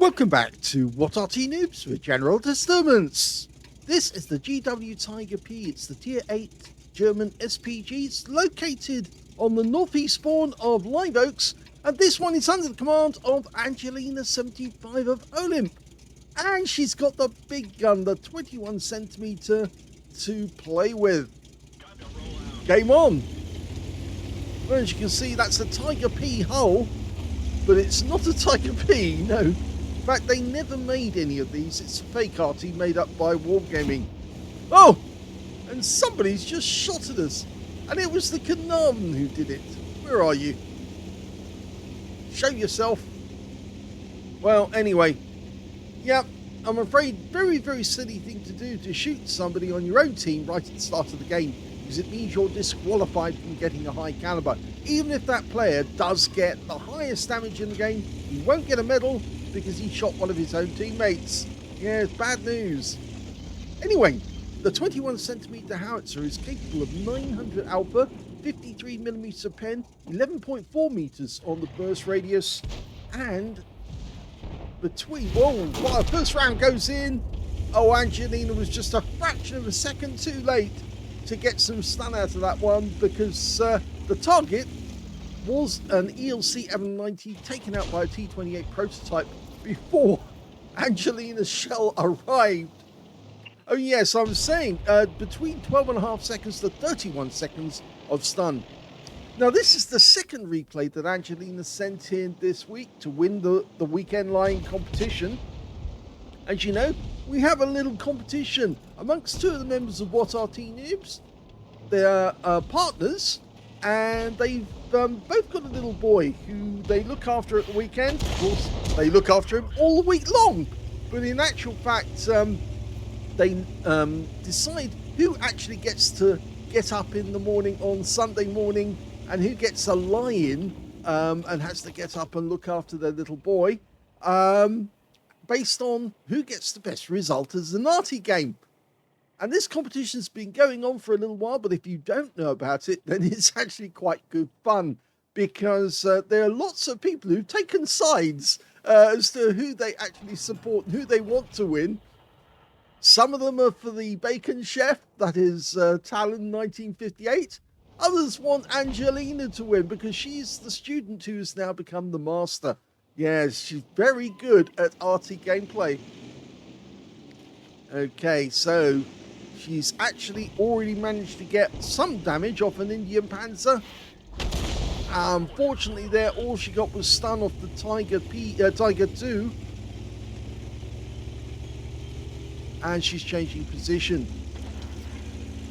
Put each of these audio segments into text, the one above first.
Welcome back to What Arty Noobs with General Disturbance. This is the GW Tiger P. It's the Tier 8 German SPG. It's located on the northeast spawn of Live Oaks, and this one is under the command of Angelina75 of OLIMP. And she's got the big gun, the 21cm, to play with. Game on. Well, as you can see, that's a Tiger P hull, but it's not a Tiger P, no. In fact, they never made any of these. It's a fake Arty made up by Wargaming. Oh! And somebody's just shot at us. And it was the Knaben who did it. Where are you? Show yourself. Well, anyway. Yeah, I'm afraid very, very silly thing to do to shoot somebody on your own team right at the start of the game, because it means you're disqualified from getting a high caliber. Even if that player does get the highest damage in the game, he won't get a medal because he shot one of his own teammates. Yeah, it's bad news. Anyway, the 21cm howitzer is capable of 900 alpha, 53mm pen, 11.4 meters on the burst radius, and between... Whoa, well, first round goes in. Oh, Angelina was just a fraction of a second too late to get some stun out of that one, because the target was an ELC 790 taken out by a T28 prototype before Angelina's shell arrived. Oh yes, I was saying between 12.5 seconds to 31 seconds of stun. Now this is the second replay that Angelina sent in this week to win the weekend line competition. As you know, we have a little competition amongst two of the members of What Arty Noobs. They're partners, and they've both got a little boy who they look after at the weekend. Of course, they look after him all the week long, but in actual fact, they decide who actually gets to get up in the morning on Sunday morning and who gets a lie-in and has to get up and look after their little boy, based on who gets the best result as an Arty game. And this competition's been going on for a little while, but if you don't know about it, then it's actually quite good fun, because there are lots of people who've taken sides as to who they actually support and who they want to win. Some of them are for the bacon chef, that is Talon 1958. Others want Angelina to win because she's the student who's now become the master. Yes, she's very good at Arty gameplay. Okay, so she's actually already managed to get some damage off an Indian Panzer. Unfortunately there, all she got was stun off the Tiger 2. And she's changing position.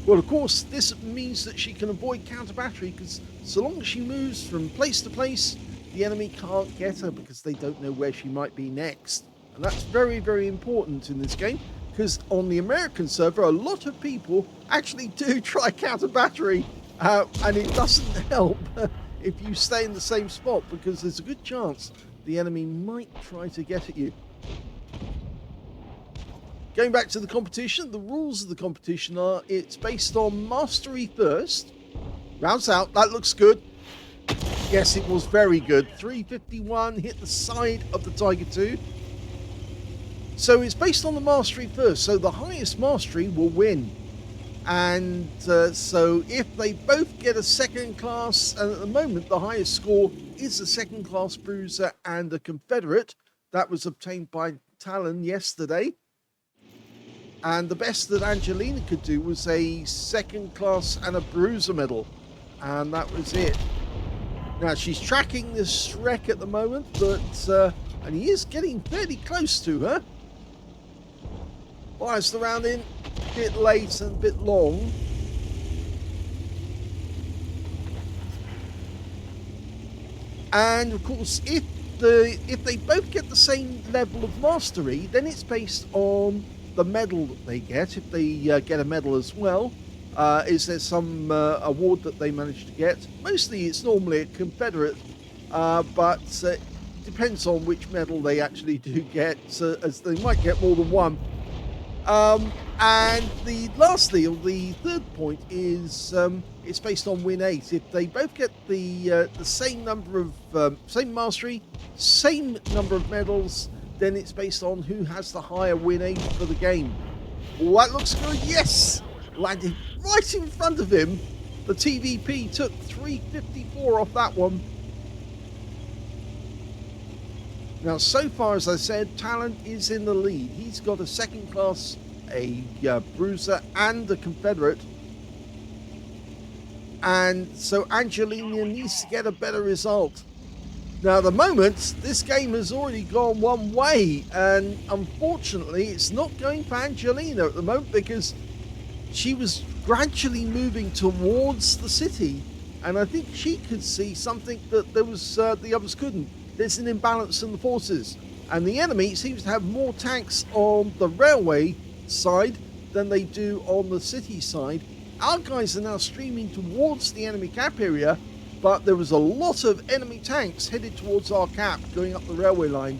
Well, of course, this means that she can avoid counter battery, because so long as she moves from place to place, the enemy can't get her because they don't know where she might be next. And that's very, very important in this game, because on the American server, a lot of people actually do try counter battery, and it doesn't help if you stay in the same spot, because there's a good chance the enemy might try to get at you. Going back to the competition, the rules of the competition are it's based on mastery first. Rounds out, that looks good. Yes, it was very good. 351 hit the side of the Tiger 2. So it's based on the mastery first, so the highest mastery will win. And so if they both get a second class, and at the moment the highest score is a second class bruiser and a Confederate. That was obtained by Talon yesterday. And the best that Angelina could do was a second class and a bruiser medal. And that was it. Now she's tracking this wreck at the moment, but and he is getting fairly close to her. Fires the round in, a bit late and a bit long. And of course, if they both get the same level of mastery, then it's based on the medal that they get. If they get a medal as well, is there some award that they manage to get? Mostly it's normally a Confederate, but it depends on which medal they actually do get, as they might get more than one. And lastly, the third point is it's based on win 8. If they both get the same number of same mastery, same number of medals, then it's based on who has the higher win age for the game. Oh, that looks good. Yes! Landed right in front of him. The TVP took 354 off that one. Now, so far, as I said, Talon is in the lead. He's got a second class, a bruiser, and a Confederate. And so Angelina needs to get a better result. Now, at the moment, this game has already gone one way, and unfortunately, it's not going for Angelina at the moment because she was gradually moving towards the city, and I think she could see something that there was the others couldn't. There's an imbalance in the forces, and the enemy seems to have more tanks on the railway side than they do on the city side. Our guys are now streaming towards the enemy cap area, but there was a lot of enemy tanks headed towards our cap going up the railway line.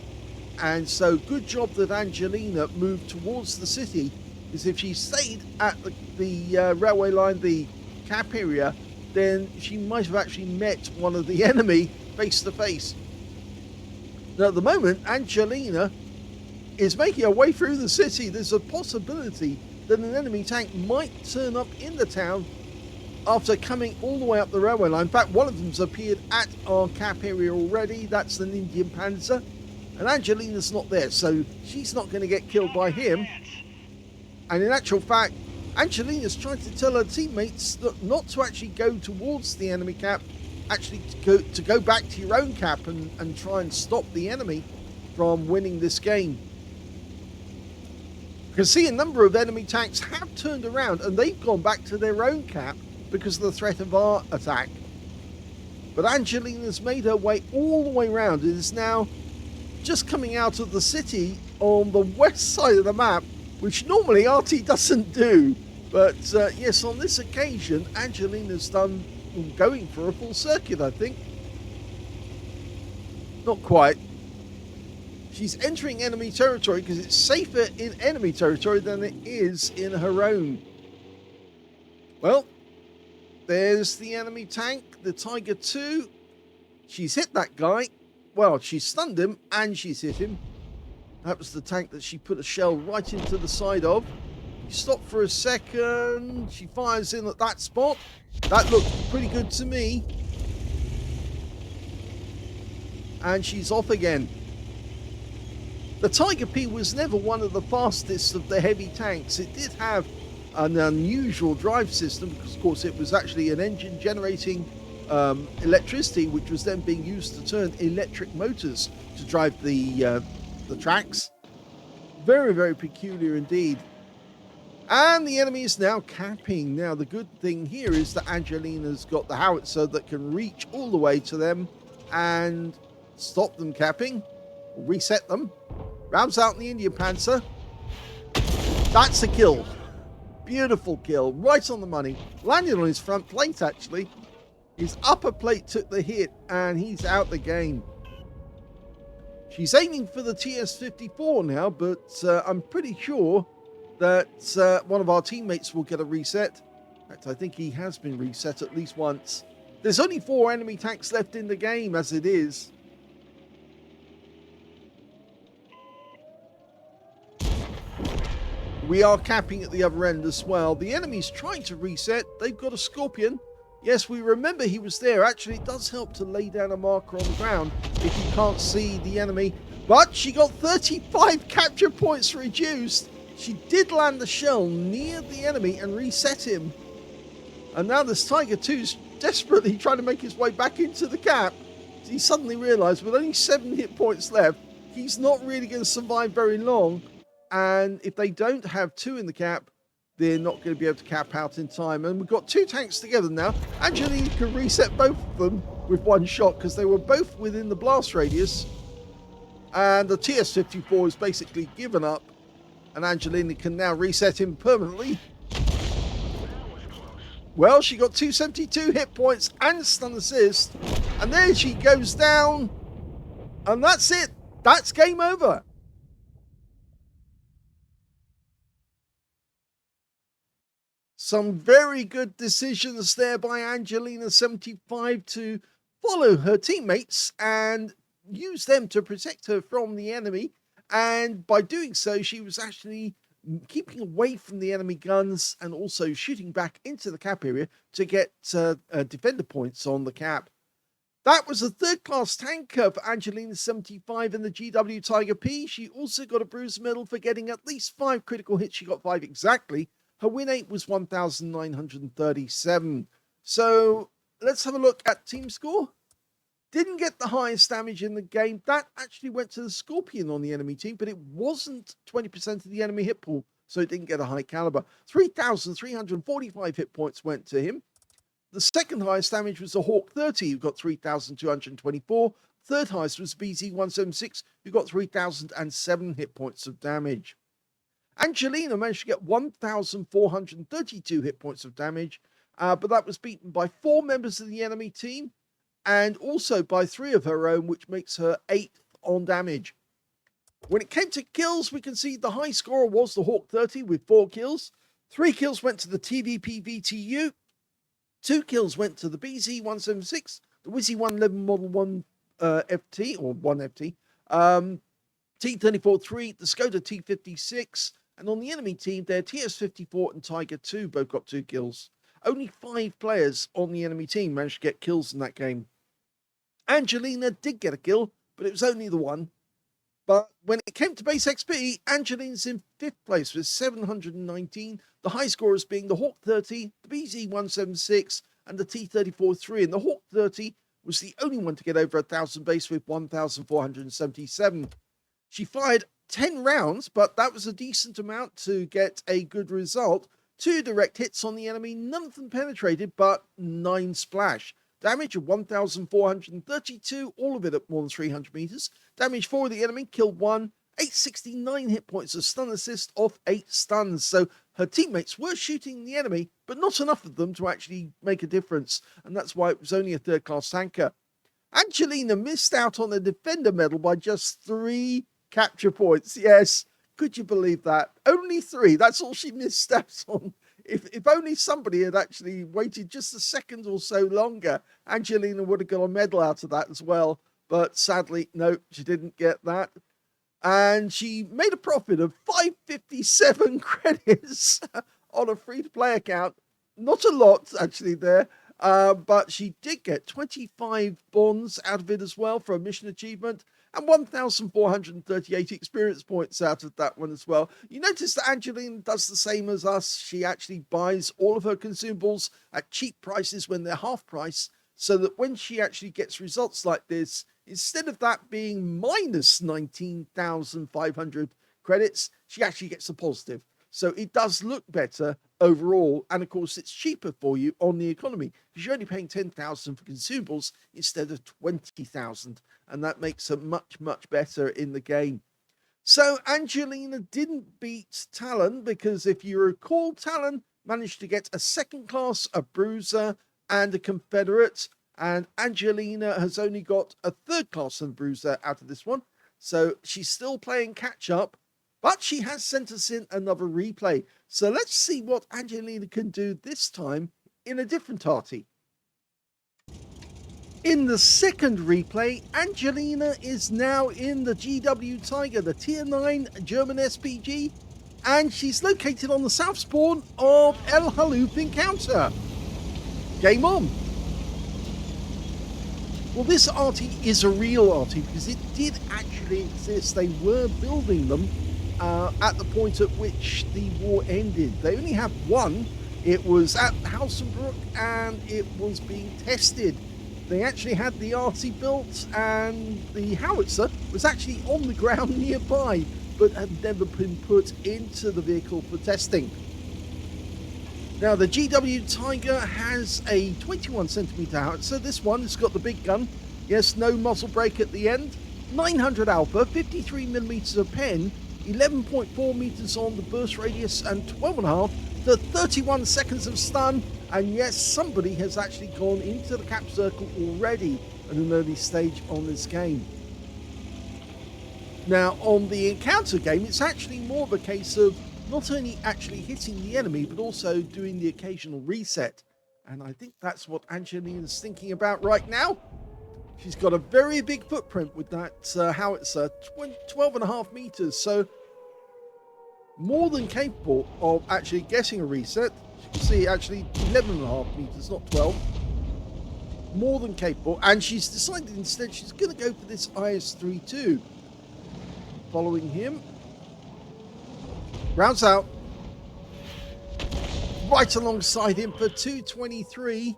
And so good job that Angelina moved towards the city, because if she stayed at the railway line, the cap area, then she might have actually met one of the enemy face to face. Now at the moment, Angelina is making her way through the city. There's a possibility that an enemy tank might turn up in the town after coming all the way up the railway line. In fact, one of them's appeared at our cap area already. That's an Indian Panzer. And Angelina's not there, so she's not going to get killed by him. And in actual fact, Angelina's trying to tell her teammates that not to actually go towards the enemy cap, actually to go back to your own cap and try and stop the enemy from winning this game. You can see a number of enemy tanks have turned around and they've gone back to their own cap because of the threat of our attack. But Angelina's made her way all the way around and is now just coming out of the city on the west side of the map, which normally Arty doesn't do. But yes, on this occasion, Angelina's done going for a full circuit, I think. Not quite. She's entering enemy territory because it's safer in enemy territory than it is in her own. Well, there's the enemy tank, the Tiger II. She's hit that guy. Well, she stunned him and she's hit him. That was the tank that she put a shell right into the side of. She stopped for a second. She fires in at that spot. That looked pretty good to me. And she's off again. The Tiger P was never one of the fastest of the heavy tanks. It did have an unusual drive system because, of course, it was actually an engine generating electricity, which was then being used to turn electric motors to drive the tracks. Very, very peculiar indeed. And the enemy is now capping. Now, the good thing here is that Angelina's got the howitzer that can reach all the way to them and stop them capping, reset them. Rounds out in the Indian Panzer. That's a kill. Beautiful kill. Right on the money. Landed on his front plate, actually. His upper plate took the hit, and he's out the game. She's aiming for the TS-54 now, but I'm pretty sure that one of our teammates will get a reset. In fact, I think he has been reset at least once. There's only 4 enemy tanks left in the game as it is. We are capping at the other end as well. The enemy's trying to reset. They've got a Scorpion. Yes, we remember he was there. Actually, it does help to lay down a marker on the ground if you can't see the enemy. But she got 35 capture points reduced. She did land the shell near the enemy and reset him. And now this Tiger II's desperately trying to make his way back into the cap. He suddenly realised with only 7 hit points left, he's not really going to survive very long. And if they don't have 2 in the cap, they're not going to be able to cap out in time. And we've got 2 tanks together now. Angelina can reset both of them with 1 shot because they were both within the blast radius. And the TS-54 is basically given up. And Angelina can now reset him permanently. Well, she got 272 hit points and stun assist. And there she goes down. And that's it. That's game over. Some very good decisions there by Angelina75 to follow her teammates and use them to protect her from the enemy. And by doing so, she was actually keeping away from the enemy guns and also shooting back into the cap area to get defender points on the cap. That was a third-class tanker for Angelina75 in the GW Tiger P. She also got a bruiser medal for getting at least 5 critical hits. She got 5 exactly. Her win rate was 1,937. So let's have a look at team score. Didn't get the highest damage in the game. That actually went to the Scorpion on the enemy team, but it wasn't 20% of the enemy hit pool, so it didn't get a high caliber. 3,345 hit points went to him. The second highest damage was the Hawk 30, who got 3,224. Third highest was BZ176, who got 3,007 hit points of damage. Angelina managed to get 1,432 hit points of damage, but that was beaten by 4 members of the enemy team and also by 3 of her own, which makes her 8th on damage. When it came to kills, we can see the high scorer was the Hawk 30 with 4 kills. 3 kills went to the TVP VTU. 2 kills went to the BZ176, the Wizzy 111 Model 1 FT, or 1FT, T-34-3, the Skoda T-56, and on the enemy team, their TS-54 and Tiger 2 both got 2 kills. Only 5 players on the enemy team managed to get kills in that game. Angelina did get a kill, but it was only the one. But when it came to base XP, Angelina's in 5th place with 719, the high scorers being the Hawk 30, the BZ176, and the T-34-3. And the Hawk 30 was the only one to get over 1,000 base with 1,477. She fired 10 rounds, but that was a decent amount to get a good result. 2 direct hits on the enemy, none of them penetrated, but 9 splash. Damage of 1,432, all of it at more than 300 meters. Damage for the enemy, killed 1, 869 hit points of stun assist off 8 stuns. So her teammates were shooting the enemy, but not enough of them to actually make a difference. And that's why it was only a third-class tanker. Angelina missed out on the defender medal by just 3 capture points. Yes, could you believe that? Only 3. That's all she missed out on. If only somebody had actually waited just a second or so longer, Angelina would have got a medal out of that as well. But sadly, no, she didn't get that. And she made a profit of 557 credits on a free-to-play account. Not a lot, actually, there. But she did get 25 bonds out of it as well for a mission achievement. And 1,438 experience points out of that one as well. You notice that Angelina does the same as us. She actually buys all of her consumables at cheap prices when they're half price, so that when she actually gets results like this, instead of that being minus 19,500 credits, she actually gets a positive. So it does look better overall, and of course it's cheaper for you on the economy because you're only paying 10,000 for consumables instead of 20,000, and that makes it much better in the game. So Angelina didn't beat Talon because, if you recall, Talon managed to get a 2nd class, a bruiser, and a Confederate, and Angelina has only got a 3rd class and bruiser out of this one, so she's still playing catch up. But she has sent us in another replay. So let's see what Angelina can do this time in a different Arty. In the second replay, Angelina is now in the GW Tiger, the Tier 9 German SPG, and she's located on the south spawn of El Halluf Encounter. Game on. Well, this Arty is a real Arty because it did actually exist. They were building them at the point at which the war ended. They only have one. It was at Hausenbrook and it was being tested. They actually had the Arty built and the howitzer was actually on the ground nearby, but had never been put into the vehicle for testing. Now the GW Tiger has a 21cm howitzer. This one has got the big gun. Yes, no muzzle brake at the end. 900 alpha, 53mm of pen, 11.4 meters on the burst radius, and 12.5 to 31 seconds of stun. And yes, somebody has actually gone into the cap circle already at an early stage on this game. Now on the encounter game, it's actually more of a case of not only actually hitting the enemy, but also doing the occasional reset. And I think that's what Angelina is thinking about right now. She's got a very big footprint with that howitzer, 12.5 meters, so more than capable of actually getting a reset. You can see actually 11.5 meters, not 12. More than capable, and she's decided instead she's going to go for this IS-32. Following him. Rounds out. Right alongside him for 223.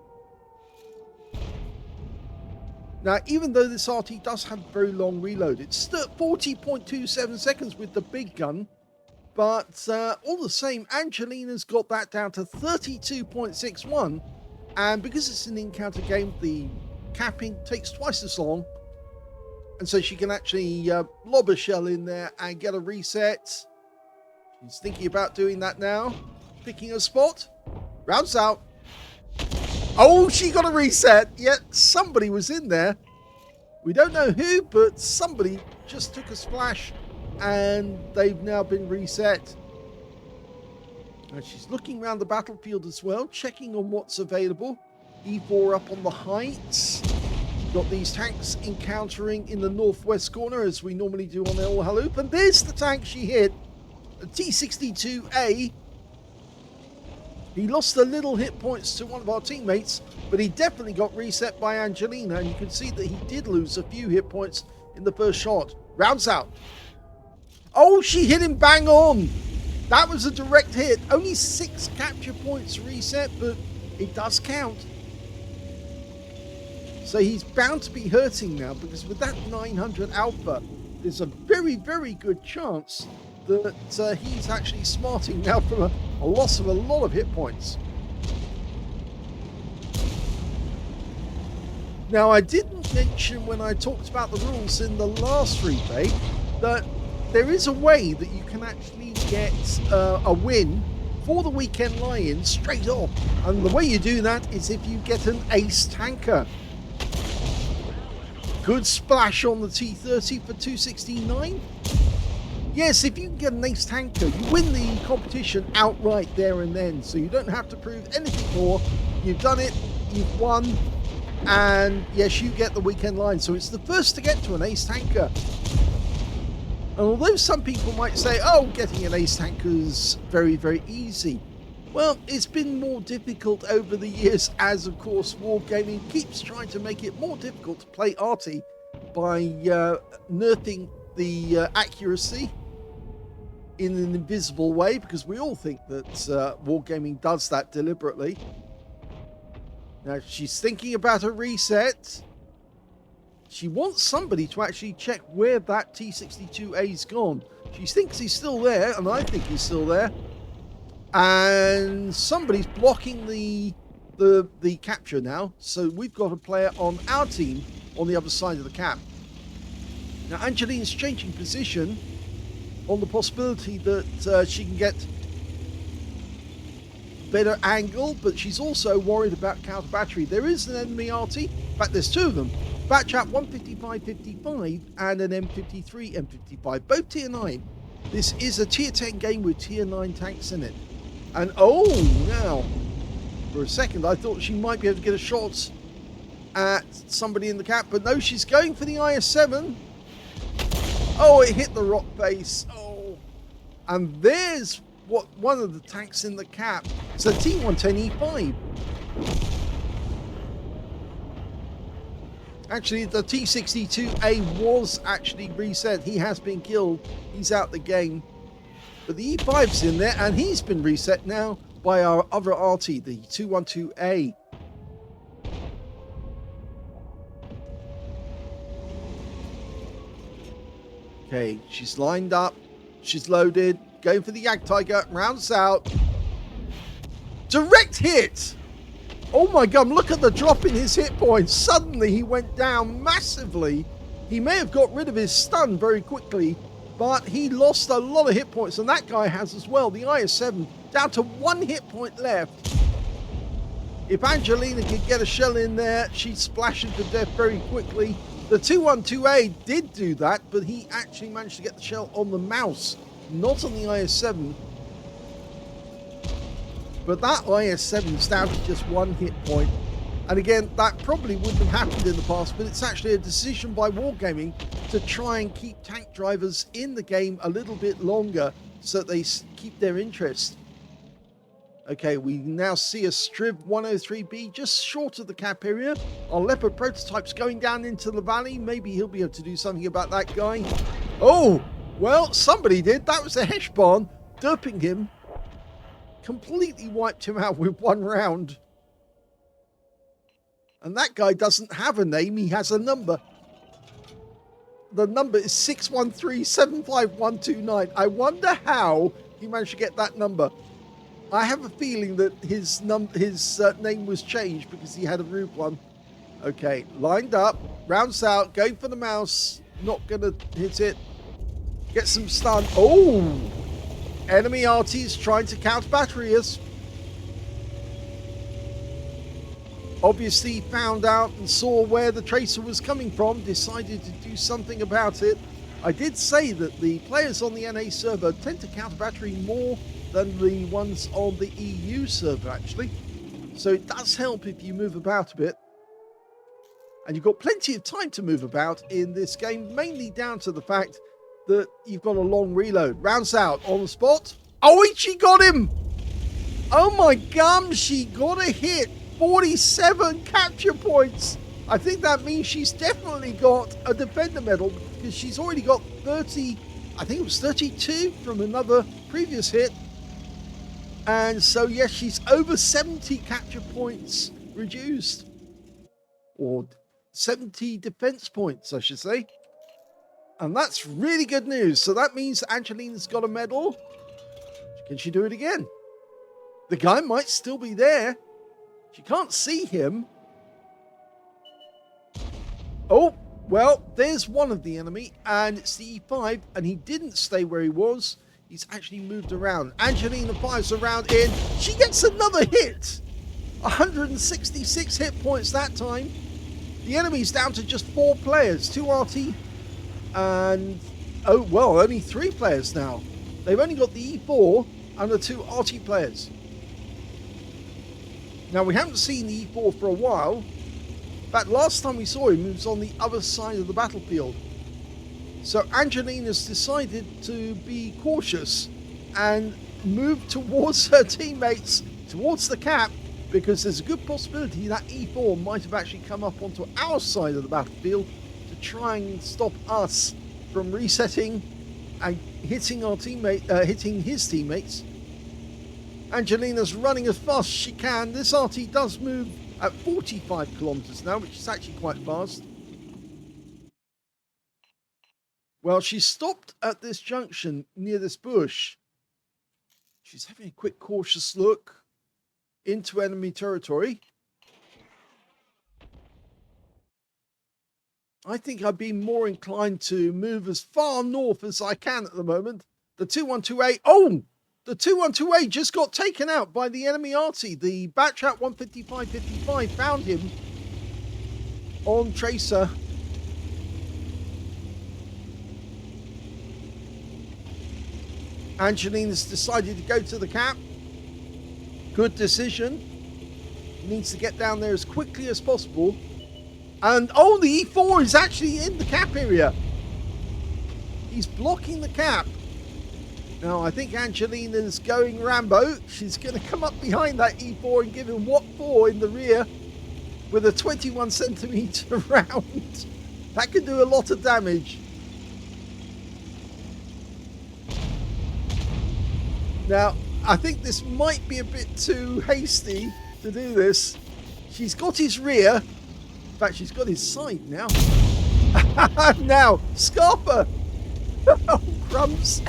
Now, even though this Arty does have a very long reload, it's still 40.27 seconds with the big gun. But all the same, Angelina's got that down to 32.61. And because it's an encounter game, the capping takes twice as long. And so she can actually lob a shell in there and get a reset. She's thinking about doing that now. Picking a spot. Rounds out. Oh, she got a reset. Yet somebody was in there. We don't know who, but somebody just took a splash. And they've now been reset. And she's looking around the battlefield as well, checking on what's available. E4 up on the heights. Got these tanks encountering in the northwest corner, as we normally do on the old Halluf. And there's the tank she hit. A T-62A. He lost a little hit points to one of our teammates, but he definitely got reset by Angelina. And you can see that he did lose a few hit points in the first shot. Rounds out. Oh, she hit him bang on. That was a direct hit. Only 6 capture points reset, but it does count. So he's bound to be hurting now, because with that 900 alpha, there's a very, very good chance that he's actually smarting now from a loss of a lot of hit points. Now, I didn't mention when I talked about the rules in the last replay that there is a way that you can actually get a win for the weekend lie-in straight off. And the way you do that is if you get an ace tanker. Good splash on the T30 for 269. Yes, if you can get an ace tanker, you win the competition outright there and then. So you don't have to prove anything more. You've done it, you've won, and yes, you get the weekend line. So it's the first to get to an ace tanker. And although some people might say, oh, getting an ace tanker is very, very easy. Well, it's been more difficult over the years as, of course, Wargaming keeps trying to make it more difficult to play Arty by nerfing the accuracy in an invisible way, because we all think that Wargaming does that deliberately. Now, she's thinking about a reset. She wants somebody to actually check where that T-62A's gone. She thinks he's still there, and I think he's still there. And somebody's blocking the capture now. So we've got a player on our team on the other side of the cap. Now, Angelina's changing position on the possibility that she can get better angle, but she's also worried about counter battery. There is an enemy Arty. In fact, there's 2 of them. Batch at 155-55 and an M53 M55, both tier 9. This is a tier 10 game with tier 9 tanks in it. And oh, now, for a second, I thought she might be able to get a shot at somebody in the cap, but no, she's going for the IS-7. Oh, it hit the rock face. Oh, and there's what one of the tanks in the cap. It's a T110E5. Actually, the T-62A was actually reset. He has been killed. He's out the game. But the E5's in there, and he's been reset now by our other Arty, the 212A. Okay, she's lined up. She's loaded. Going for the Jagdtiger. Rounds out. Direct hit! Oh my god, look at the drop in his hit points. Suddenly he went down massively. He may have got rid of his stun very quickly, but he lost a lot of hit points, and that guy has as well. The IS-7 down to 1 hit point left. If Angelina could get a shell in there, she'd splash him to death very quickly. The 212A did do that, but he actually managed to get the shell on the mouse, not on the IS-7. But that IS-7 is down to just 1 hit point. And again, that probably wouldn't have happened in the past, but it's actually a decision by Wargaming to try and keep tank drivers in the game a little bit longer so that they keep their interest. Okay, we now see a Strib 103B just short of the cap area. Our Leopard prototype's going down into the valley. Maybe he'll be able to do something about that guy. Oh, well, somebody did. That was a Heshbon derping him. Completely wiped him out with one round. And that guy doesn't have a name, he has a number. The number is 613-75129. I wonder how he managed to get that number. I have a feeling that his name was changed because he had a rude one. Okay, lined up, rounds out, going for the mouse. Not going to hit it. Get some stun. Oh! Enemy Arty's trying to counter battery us. Obviously found out and saw where the tracer was coming from, decided to do something about it. I did say that the players on the NA server tend to counter battery more than the ones on the EU server, actually. So it does help if you move about a bit. And you've got plenty of time to move about in this game, mainly down to the fact that you've got a long reload. Rounds out on the spot. Oh, she got him! Oh my gum, she got a hit. 47 capture points. I think that means she's definitely got a defender medal because she's already got 30, I think it was 32 from another previous hit. And so, yes, she's over 70 capture points reduced. Or 70 defense points, I should say. And that's really good news. So that means Angelina's got a medal. Can she do it again? The guy might still be there. She can't see him. Oh, well, there's one of the enemy, and it's the E5, and he didn't stay where he was. He's actually moved around. Angelina fires around in. She gets another hit. 166 hit points that time. The enemy's down to just 4 players. 2 Arty and, oh, well, only 3 players now. They've only got the E4 and the 2 Arty players. Now, we haven't seen the E4 for a while. In fact, last time we saw him, he was on the other side of the battlefield. So Angelina's decided to be cautious and move towards her teammates, towards the cap, because there's a good possibility that E4 might have actually come up onto our side of the battlefield to try and stop us from resetting and hitting our teammate, hitting his teammates. Angelina's running as fast as she can. This Arty does move at 45 kilometers now, which is actually quite fast. Well, she stopped at this junction near this bush. She's having a quick cautious look into enemy territory. I think I'd be more inclined to move as far north as I can at the moment. The 212A, oh! The 212A just got taken out by the enemy Arty. The Batchat 155-55 found him on Tracer. Angelina's decided to go to the cap. Good decision. Needs to get down there as quickly as possible. And, oh, the E4 is actually in the cap area. He's blocking the cap. Now, I think Angelina's going Rambo. She's going to come up behind that E4 and give him what for in the rear with a 21 centimeter round. That could do a lot of damage. Now, I think this might be a bit too hasty to do this. She's got his rear. In fact, she's got his side now. Now, Scarper. Oh, crumbs.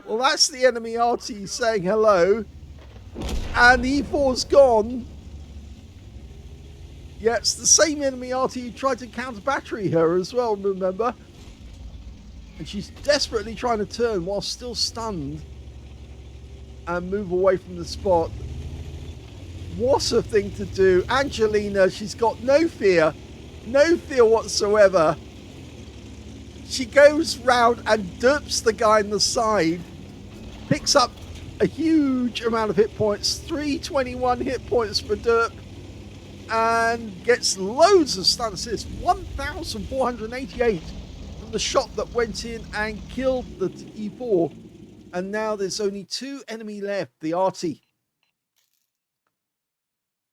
Well, that's the enemy Arty saying hello. And the E4's gone. Yeah, it's the same enemy Arty who tried to counter battery her as well, remember? And she's desperately trying to turn while still stunned and move away from the spot. What a thing to do. Angelina, she's got no fear. No fear whatsoever. She goes round and derps the guy in the side. Picks up a huge amount of hit points. 321 hit points for derp. and gets loads of stun assists. 1,488 from the shot that went in and killed the E4. And now there's only 2 enemy left, the Arty.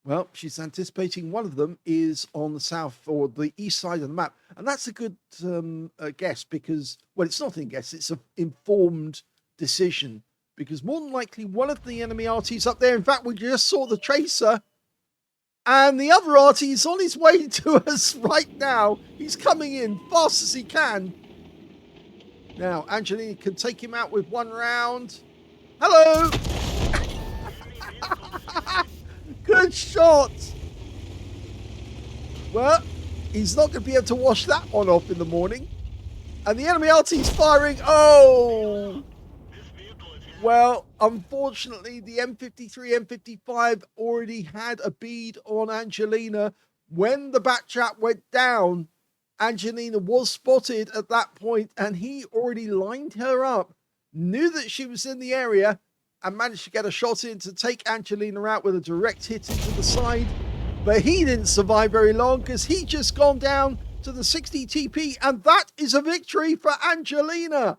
Well, she's anticipating one of them is on the south or the east side of the map. And that's a good guess because, well, it's not a guess, it's an informed decision. Because more than likely, one of the enemy Arty's up there. In fact, we just saw the tracer. And the other Arty is on his way to us right now. He's coming in fast as he can. Now, Angelina can take him out with 1 round. Hello! Good shot. Well, he's not going to be able to wash that one off in the morning. And the enemy Arty's firing. Oh! Well, unfortunately, the M53, M55 already had a bead on Angelina. When the bat chat went down, Angelina was spotted at that point, and he already lined her up, knew that she was in the area, and managed to get a shot in to take Angelina out with a direct hit into the side. But he didn't survive very long because he just gone down to the 60 TP, and that is a victory for Angelina.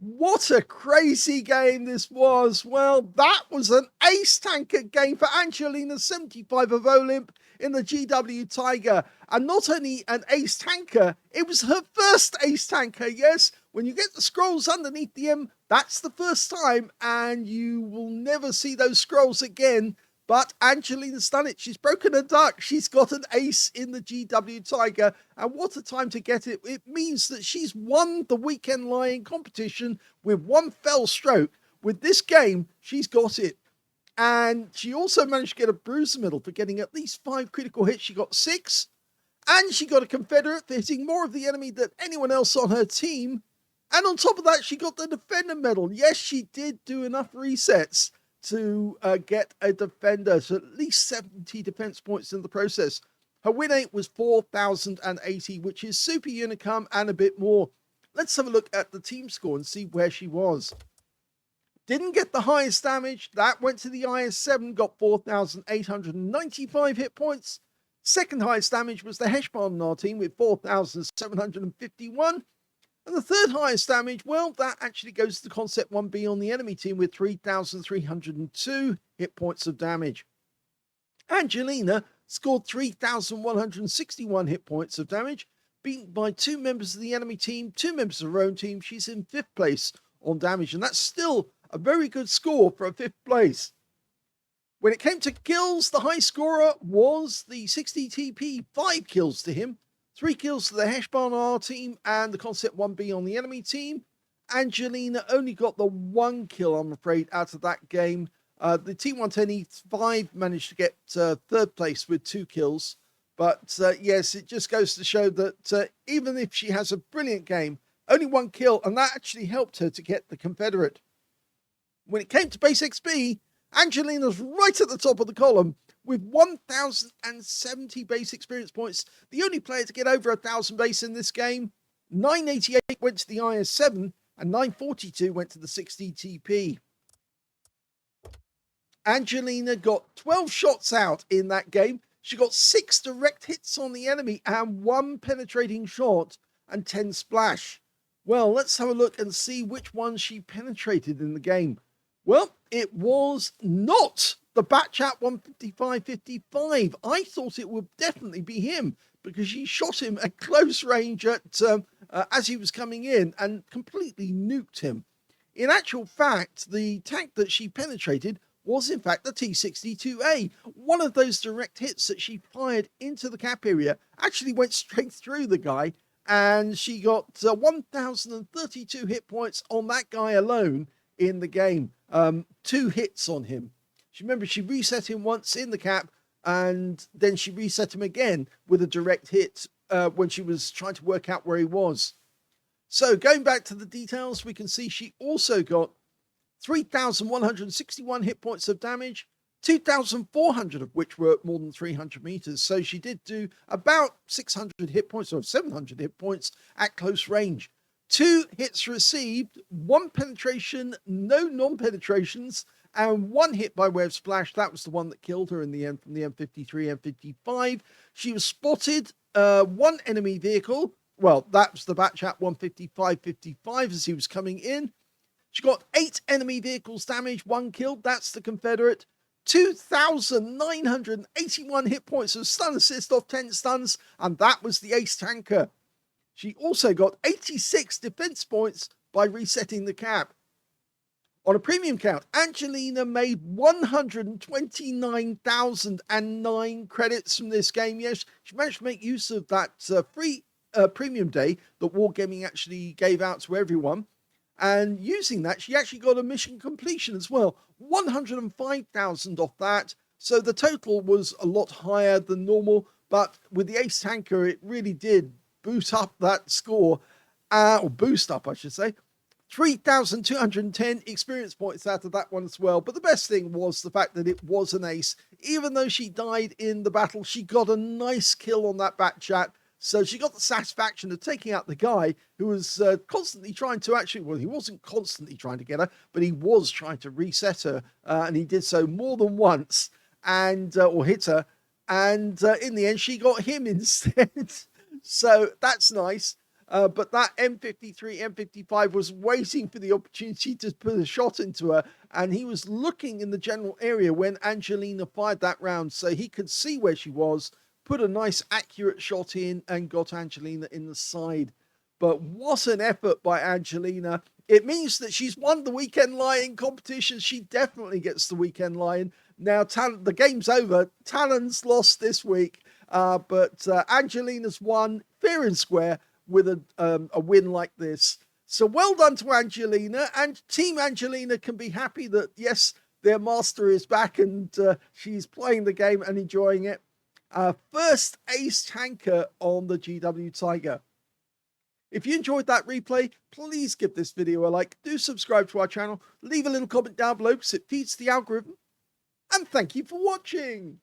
What a crazy game this was. Well, that was an ace tanker game for Angelina75 of OLIMP in the GW Tiger. And not only an ace tanker, it was her first ace tanker. Yes, when you get the scrolls underneath the M, that's the first time, and you will never see those scrolls again. But Angelina's done it. She's broken a duck. She's got an ace in the GW Tiger. And what a time to get it. It means that she's won the weekend lying competition with 1 fell stroke. With this game, she's got it. And she also managed to get a bruiser medal for getting at least 5 critical hits. She got 6. And she got a Confederate for hitting more of the enemy than anyone else on her team. And on top of that, she got the Defender medal. Yes, she did do enough resets to get a defender, so at least 70 defense points in the process. Her win rate was 4,080, which is super unicum and a bit more. Let's have a look at the team score and see where she was. Didn't get the highest damage. That went to the IS-7, got 4,895 hit points. Second highest damage was the Heshbon on our team with 4,751. And the third highest damage, well, that actually goes to Concept 1B on the enemy team with 3,302 hit points of damage. Angelina scored 3,161 hit points of damage, beaten by 2 members of the enemy team, 2 members of her own team. She's in 5th place on damage, and that's still a very good score for a 5th place. When it came to kills, the high scorer was the 60 TP, 5 kills to him. 3 kills to the Heshbon on our team and the Concept 1B on the enemy team. Angelina only got the 1 kill, I'm afraid, out of that game. The Team 110E5 managed to get 3rd place with 2 kills. But yes, it just goes to show that even if she has a brilliant game, only 1 kill, and that actually helped her to get the Confederate. When it came to base XP, Angelina's right at the top of the column with 1,070 base experience points. The only player to get over 1,000 base in this game. 988 went to the IS-7 and 942 went to the 60 TP. Angelina got 12 shots out in that game. She got 6 direct hits on the enemy and 1 penetrating shot and 10 splash. Well, let's have a look and see which one she penetrated in the game. Well, it was not the Batchat 155-55. I thought it would definitely be him because she shot him at close range as he was coming in and completely nuked him. In actual fact, the tank that she penetrated was in fact the T-62A. One of those direct hits that she fired into the cap area actually went straight through the guy, and she got 1,032 hit points on that guy alone in the game. 2 hits on him. Remember, she reset him once in the cap, and then she reset him again with a direct hit when she was trying to work out where he was. So going back to the details, we can see she also got 3,161 hit points of damage, 2,400 of which were more than 300 meters. So she did do about 600 hit points or 700 hit points at close range. 2 hits received, 1 penetration, no non-penetrations, and 1 hit by Web Splash. That was the one that killed her in the end from the M53, M55. She was spotted, 1 enemy vehicle. Well, that was the Batchat 155-55 as he was coming in. She got 8 enemy vehicles damaged, 1 killed. That's the Confederate. 2,981 hit points of stun assist off 10 stuns, and that was the ace tanker. She also got 86 defense points by resetting the cap. On a premium count, Angelina made 129,009 credits from this game. Yes, she managed to make use of that free premium day that Wargaming actually gave out to everyone. And using that, she actually got a mission completion as well. 105,000 off that. So the total was a lot higher than normal. But with the ace tanker, it really did boost up that score. Or boost up, I should say. 3,210 experience points out of that one as well. But the best thing was the fact that it was an ace. Even though she died in the battle, she got a nice kill on that Batchat. So she got the satisfaction of taking out the guy who was constantly trying to he wasn't constantly trying to get her, but he was trying to reset her. And he did so more than once or hit her. And in the end, she got him instead. So that's nice. But that M53, M55 was waiting for the opportunity to put a shot into her. And he was looking in the general area when Angelina fired that round. So he could see where she was, put a nice accurate shot in, and got Angelina in the side. But what an effort by Angelina. It means that she's won the Weekend Lion competition. She definitely gets the Weekend Lion. Now, the game's over. Talon's lost this week. But Angelina's won fair and square with a win like this. So well done to Angelina. And Team Angelina can be happy that, yes, their master is back and she's playing the game and enjoying it. First ace tanker on the GW Tiger. If you enjoyed that replay, please give this video a like, do subscribe to our channel, leave a little comment down below because it feeds the algorithm, and thank you for watching.